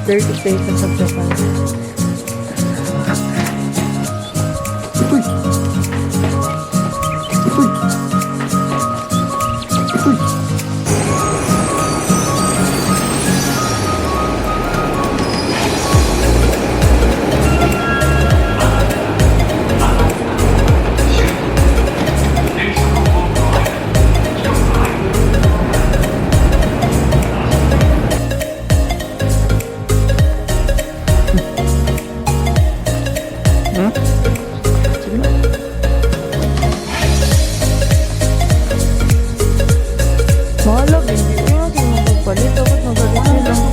dirty places of Japan. Uy! Uy! Uy! Mahalap, hindi ko nga magpapalit. Dapat nag-refill lang.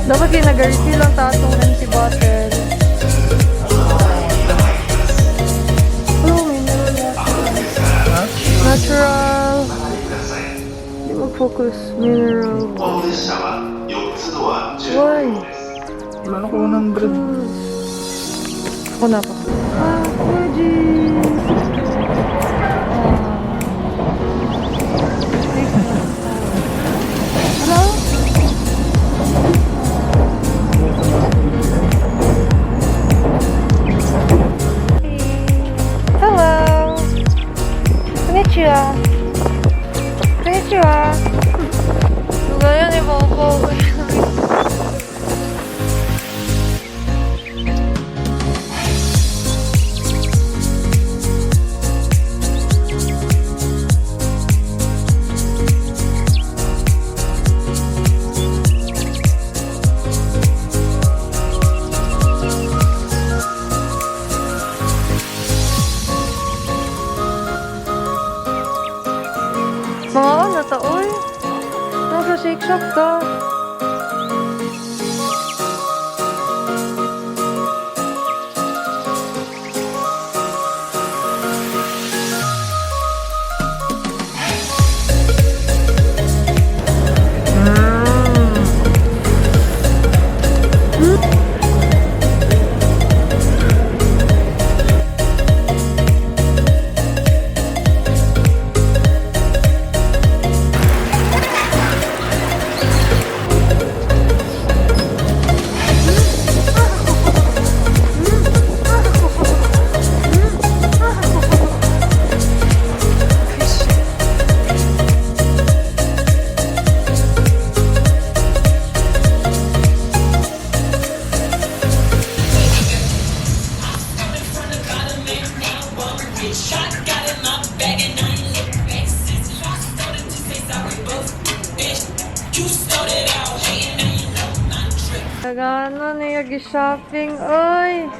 Dapat kayo nag-refill lang tatong empty bottle. Oh, mineral water. Natural. Hindi mag-focus. Mineral. Why? Wala na ko 100. Ako na pa. Ah, Fuji! Hello? Hello! Konnichiwa! Konnichiwa! Ganyan, iba-upo. Mga ano to, uy? Nasa shake shop to. Nagano niya gi-shopping, oy!